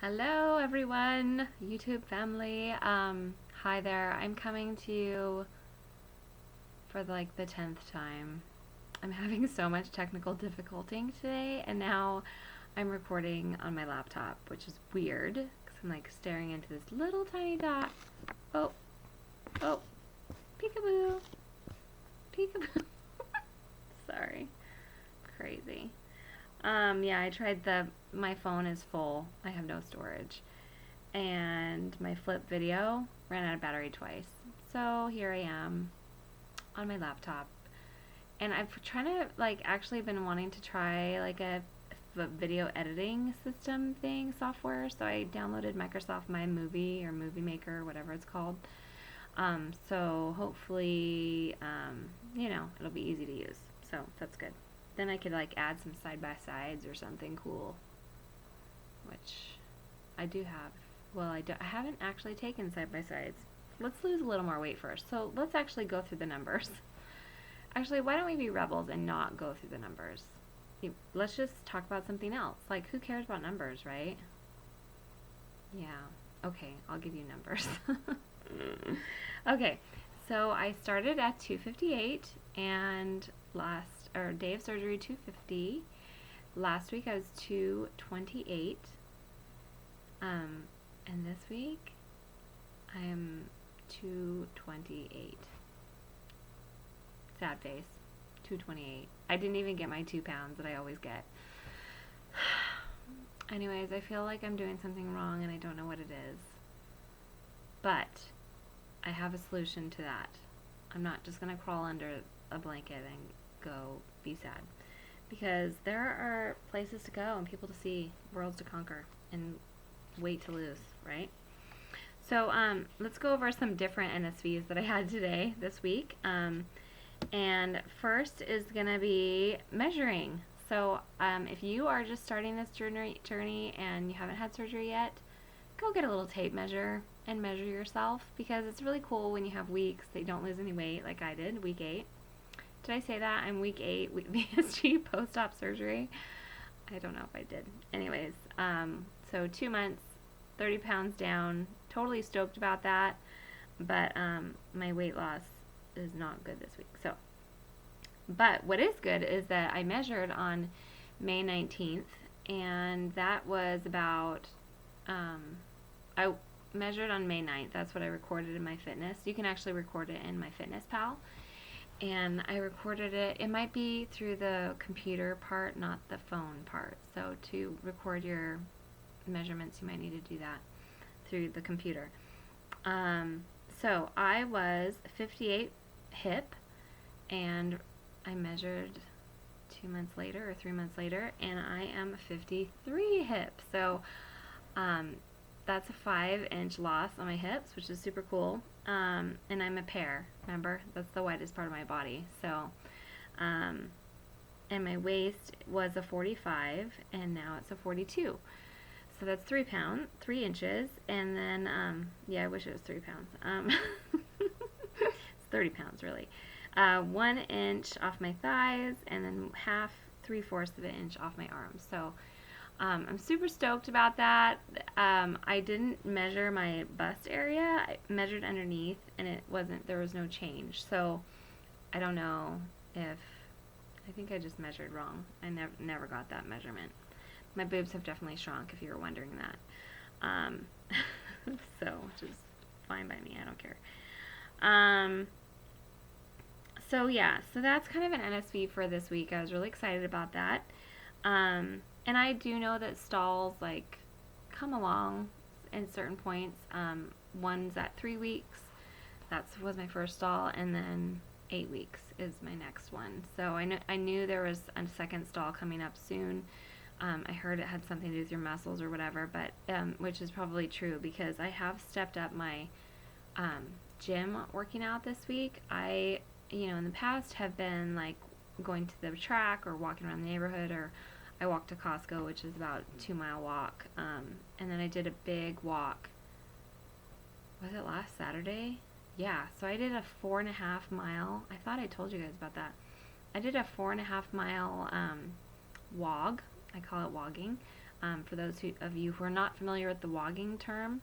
Hello everyone, YouTube family. Hi there. I'm coming to you for like the 10th time. I'm having so much technical difficulty today, and now I'm recording on my laptop, which is weird because I'm like staring into this little tiny dot. Oh, oh, peekaboo, peekaboo. Sorry, crazy. Yeah, I tried my phone is full. I have no storage. And my flip video ran out of battery twice. So here I am on my laptop. And I've trying to actually been wanting to try like a video editing system thing software. So I downloaded Microsoft My Movie or Movie Maker or whatever it's called. So hopefully, it'll be easy to use. So that's good. Then I could like add some side by sides or something cool, which I do have. Well, I haven't actually taken side by sides. Let's lose a little more weight first. So let's actually go through the numbers. Actually, why don't we be rebels and not go through the numbers? Let's just talk about something else. Like, who cares about numbers, right? Yeah. Okay, I'll give you numbers. Okay, so I started at 258 and day of surgery 250. Last week I was 228. And this week I am 228. Sad face. 228. I didn't even get my 2 pounds that I always get. Anyways, I feel like I'm doing something wrong and I don't know what it is. But I have a solution to that. I'm not just going to crawl under a blanket and go be sad. Because there are places to go and people to see, worlds to conquer, and weight to lose, right? So let's go over some different NSVs that I had this week. And first is going to be measuring. So if you are just starting this journey and you haven't had surgery yet, go get a little tape measure and measure yourself, because it's really cool when you have weeks that you don't lose any weight like I did, week 8. Did I say that? I'm week 8, VSG, post-op surgery. I don't know if I did. Anyways, so 2 months, 30 pounds down, totally stoked about that, but my weight loss is not good this week. So, but what is good is that I measured on May 19th, and that was about, I measured on May 9th. That's what I recorded in my fitness. You can actually record it in my Fitness Pal. And I recorded it. It might be through the computer part, not the phone part. So to record your measurements, you might need to do that through the computer. So I was 58 hip, and I measured 2 months later or 3 months later, and I am 53 hip. So that's a 5-inch loss on my hips, which is super cool. And I'm a pear, remember? That's the widest part of my body. So, and my waist was a 45, and now it's a 42. So that's 3 inches, and then, yeah, I wish it was 3 pounds. It's 30 pounds, really. 1 inch off my thighs, and then 3/4 of an inch off my arms. So, I'm super stoked about that. I didn't measure my bust area. I measured underneath, and there was no change. So I don't know I think I just measured wrong. I never got that measurement. My boobs have definitely shrunk, if you were wondering that. So, which is fine by me. I don't care. So yeah, so that's kind of an NSV for this week. I was really excited about that. And I do know that stalls come along in certain points. One's at 3 weeks. That was my first stall, and then 8 weeks is my next one. So I knew there was a second stall coming up soon. I heard it had something to do with your muscles or whatever, but which is probably true, because I have stepped up my gym working out this week. I, in the past have been going to the track or walking around the neighborhood, or I walked to Costco, which is about a 2-mile walk, and then I did a big walk. Was it last Saturday? Yeah, so I did a 4.5 mile. I thought I told you guys about that. I did a 4.5 mile wog. I call it wogging. For those of you who are not familiar with the wogging term,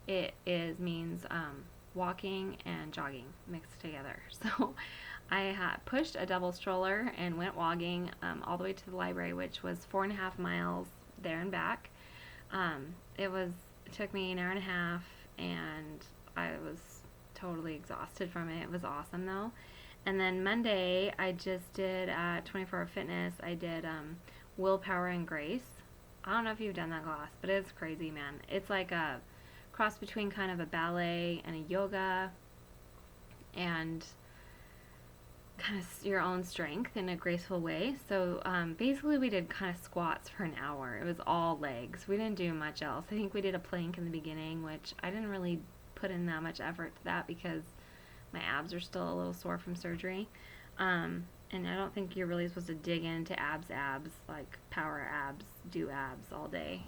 it means walking and jogging mixed together. So I pushed a double stroller and went wogging all the way to the library, which was 4.5 miles there and back. It took me an hour and a half, and I was totally exhausted from it. It was awesome though. And then Monday, I just did at 24 Hour Fitness, I did Willpower and Grace. I don't know if you've done that class, but it's crazy, man. It's like a cross between kind of a ballet and a yoga, and kind of your own strength in a graceful way. So basically we did kind of squats for an hour. It was all legs. We didn't do much else. I think we did a plank in the beginning, which I didn't really put in that much effort to that because my abs are still a little sore from surgery. And I don't think you're really supposed to dig into abs, like power abs, do abs all day,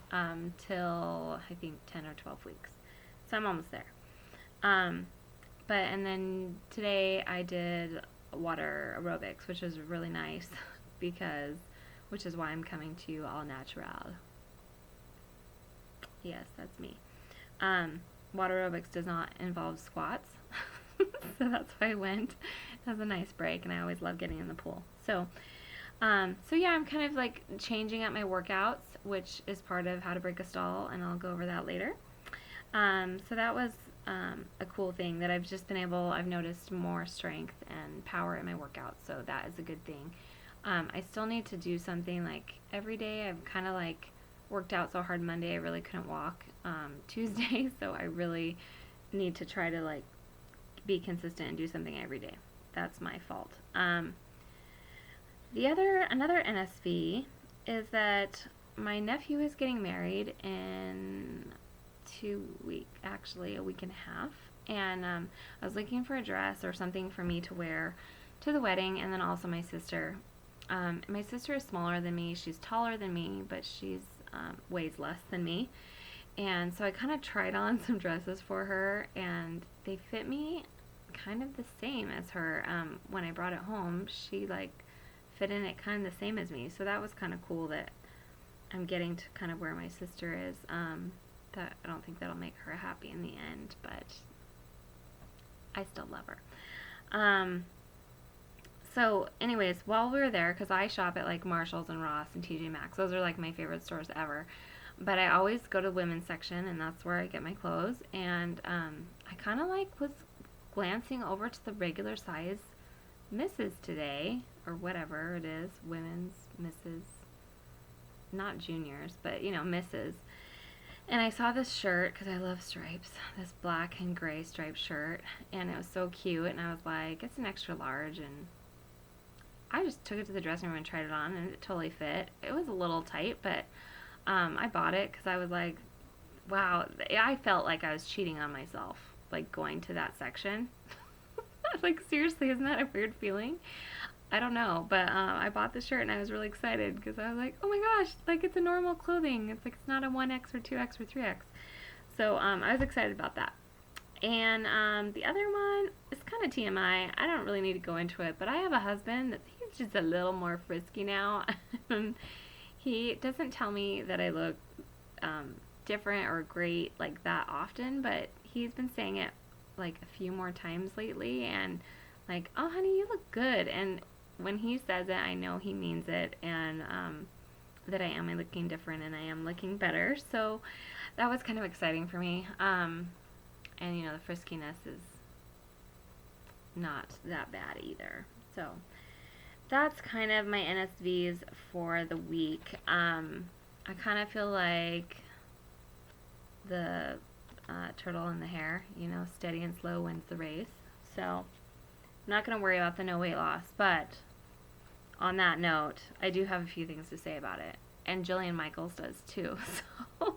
till I think 10 or 12 weeks. So I'm almost there. And then today I did water aerobics, which was really nice which is why I'm coming to you all natural. Yes, that's me. Water aerobics does not involve squats. So that's why I went. It was a nice break, and I always love getting in the pool. So yeah, I'm kind of like changing up my workouts, which is part of how to break a stall, and I'll go over that later. So that was a cool thing that I've noticed more strength and power in my workouts, so that is a good thing. I still need to do something like every day. I've kind of like worked out so hard Monday I really couldn't walk Tuesday, so I really need to try to like be consistent and do something every day. That's my fault. Another NSV is that my nephew is getting married in a week and a half, and I was looking for a dress or something for me to wear to the wedding, and then also my sister. My sister is smaller than me. She's taller than me, but she's weighs less than me. And so I kind of tried on some dresses for her, and they fit me kind of the same as her. When I brought it home, she like fit in it kind of the same as me. So that was kind of cool that I'm getting to kind of where my sister is. That I don't think that'll make her happy in the end, but I still love her. So anyways, while we were there, because I shop at like Marshalls and Ross and TJ Maxx, those are like my favorite stores ever. But I always go to the women's section, and that's where I get my clothes. And I kind of like was glancing over to the regular size misses today, or whatever it is, women's, misses, not juniors, but misses. And I saw this shirt, because I love stripes, this black and gray striped shirt, and it was so cute, and I was like, it's an extra large, and I just took it to the dressing room and tried it on, and it totally fit. It was a little tight, but I bought it because I was like, wow, I felt like I was cheating on myself, like going to that section. Like, seriously, isn't that a weird feeling? I don't know, but I bought the shirt, and I was really excited because I was like, oh my gosh, like it's a normal clothing. It's like it's not a 1X or 2X or 3X. So I was excited about that. And the other one is kind of TMI. I don't really need to go into it, but I have a husband that he's just a little more frisky now. He doesn't tell me that I look different or great like that often, but he's been saying it like a few more times lately, and like, oh honey, you look good. And when he says it, I know he means it, and that I am looking different and I am looking better. So that was kind of exciting for me. And the friskiness is not that bad either. So that's kind of my NSVs for the week. I kind of feel like the turtle in the hare, steady and slow wins the race. So I'm not going to worry about the no weight loss, but on that note, I do have a few things to say about it. And Jillian Michaels does too. So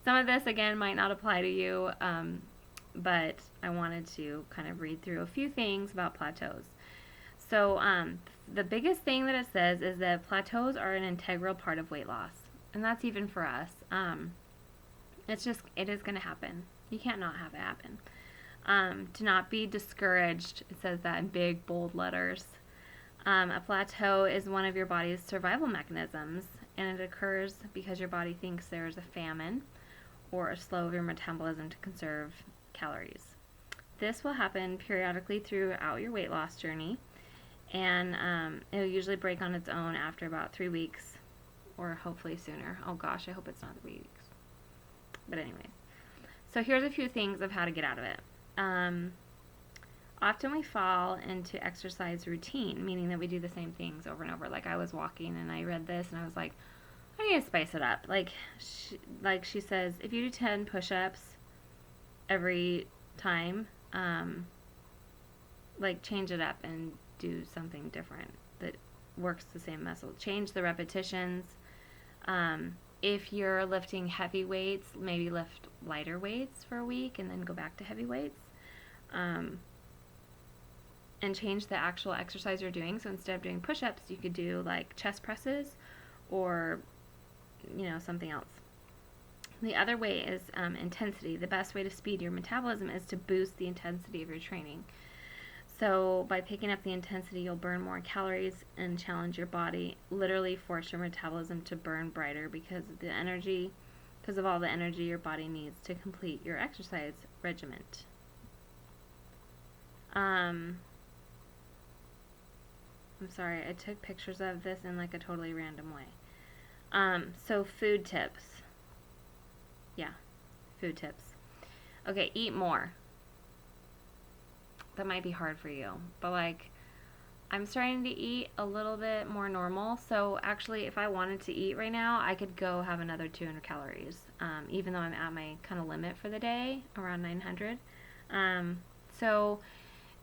some of this, again, might not apply to you, but I wanted to kind of read through a few things about plateaus. So the biggest thing that it says is that plateaus are an integral part of weight loss. And that's even for us. It is going to happen. You can't not have it happen. To not be discouraged, it says that in big, bold letters. A plateau is one of your body's survival mechanisms, and it occurs because your body thinks there is a famine or a slow of your metabolism to conserve calories. This will happen periodically throughout your weight loss journey, and it'll usually break on its own after about 3 weeks, or hopefully sooner. Oh gosh, I hope it's not 3 weeks. But anyways, so here's a few things of how to get out of it. Often we fall into exercise routine, meaning that we do the same things over and over. Like I was walking and I read this and I was like, I need to spice it up. Like she says, if you do 10 push-ups every time, like change it up and do something different that works the same muscle. Change the repetitions. If you're lifting heavy weights, maybe lift lighter weights for a week and then go back to heavy weights. And change the actual exercise you're doing. So instead of doing push-ups, you could do like chest presses or, something else. The other way is intensity. The best way to speed your metabolism is to boost the intensity of your training. So by picking up the intensity, you'll burn more calories and challenge your body, literally force your metabolism to burn brighter because of all the energy your body needs to complete your exercise regimen. I'm sorry, I took pictures of this in like a totally random way. So food tips. Yeah, food tips. Okay, eat more. That might be hard for you, but like I'm starting to eat a little bit more normal. So actually, if I wanted to eat right now, I could go have another 200 calories, even though I'm at my kind of limit for the day, around 900. So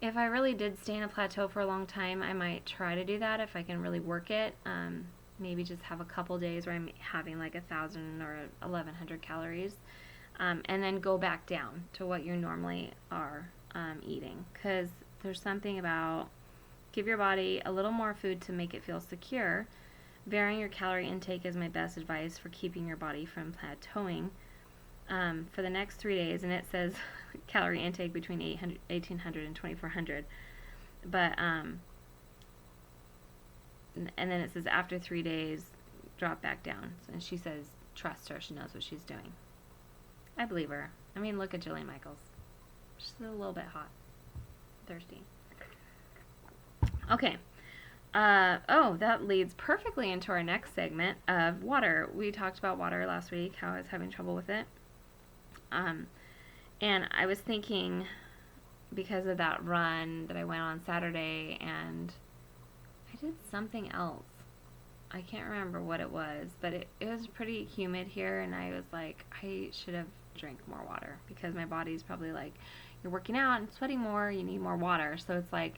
if I really did stay in a plateau for a long time, I might try to do that if I can really work it. Maybe just have a couple days where I'm having like 1,000 or 1,100 calories, and then go back down to what you normally are eating. Because there's something about give your body a little more food to make it feel secure. Varying your calorie intake is my best advice for keeping your body from plateauing. For the next 3 days, and it says calorie intake between 1,800 and 2,400, but and then it says after 3 days, drop back down. And she says, trust her, she knows what she's doing. I believe her. I mean, look at Jillian Michaels. She's a little bit hot, thirsty. Okay. That leads perfectly into our next segment of water. We talked about water last week, how I was having trouble with it. And I was thinking, because of that run that I went on Saturday, and I did something else. I can't remember what it was, but it was pretty humid here, and I was like, I should have drank more water, because my body's probably like, you're working out and sweating more, you need more water. So it's like,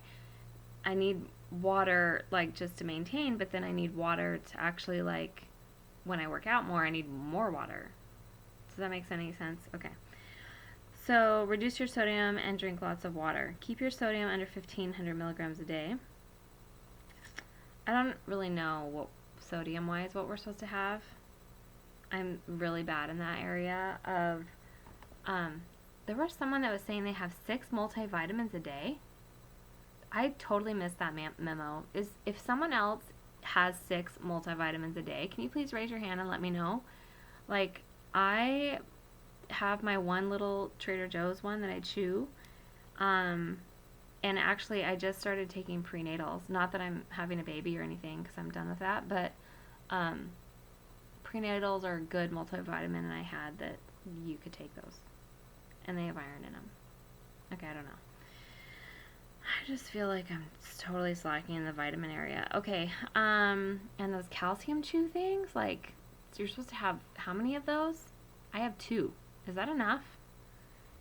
I need water, like, just to maintain, but then I need water to actually, like, when I work out more, I need more water. Does that make any sense? Okay. So reduce your sodium and drink lots of water. Keep your sodium under 1,500 milligrams a day. I don't really know what sodium-wise what we're supposed to have. I'm really bad in that area of, there was someone that was saying they have 6 multivitamins a day. I totally missed that memo. If someone else has 6 multivitamins a day, can you please raise your hand and let me know? Like, I have my one little Trader Joe's one that I chew, and actually I just started taking prenatals. Not that I'm having a baby or anything, because I'm done with that, but prenatals are a good multivitamin, and I had that you could take those, and they have iron in them. Okay, I don't know. I just feel like I'm totally slacking in the vitamin area. Okay, and those calcium chew things, like, so you're supposed to have how many of those? I have 2. Is that enough?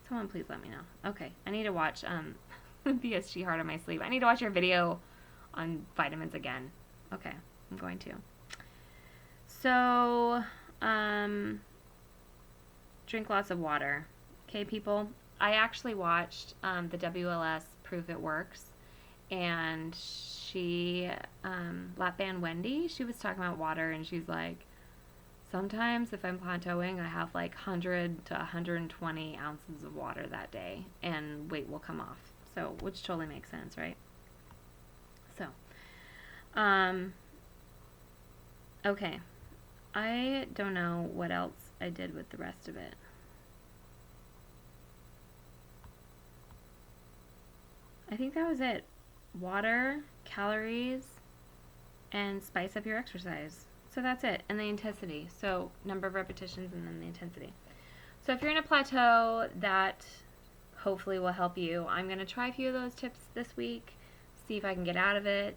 Someone please let me know. Okay, I need to watch VSG hard on my sleeve. I need to watch your video on vitamins again. Okay, I'm going to. So, drink lots of water. Okay, people? I actually watched the WLS Proof It Works, and she, Lap Band Wendy, she was talking about water, and she's like, sometimes if I'm plateauing, I have like 100 to 120 ounces of water that day, and weight will come off. So, which totally makes sense, right? So, okay. I don't know what else I did with the rest of it. I think that was it. Water, calories, and spice up your exercise. So that's it. And the intensity. So number of repetitions and then the intensity. So if you're in a plateau, that hopefully will help you. I'm going to try a few of those tips this week, see if I can get out of it.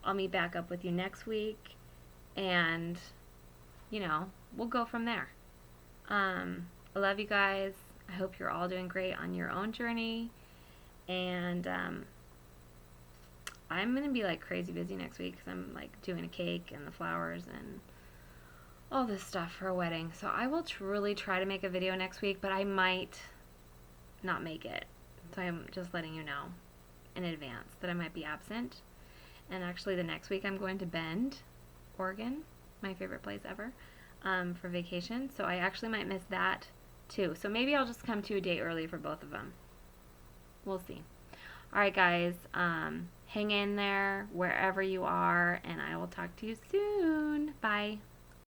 I'll meet back up with you next week, and, we'll go from there. I love you guys. I hope you're all doing great on your own journey, and I'm going to be like crazy busy next week because I'm like doing a cake and the flowers and all this stuff for a wedding. So I will truly try to make a video next week, but I might not make it. So I'm just letting you know in advance that I might be absent. And actually the next week I'm going to Bend, Oregon, my favorite place ever, for vacation. So I actually might miss that too. So maybe I'll just come to a day early for both of them. We'll see. Alright guys, hang in there wherever you are, and I will talk to you soon. Bye.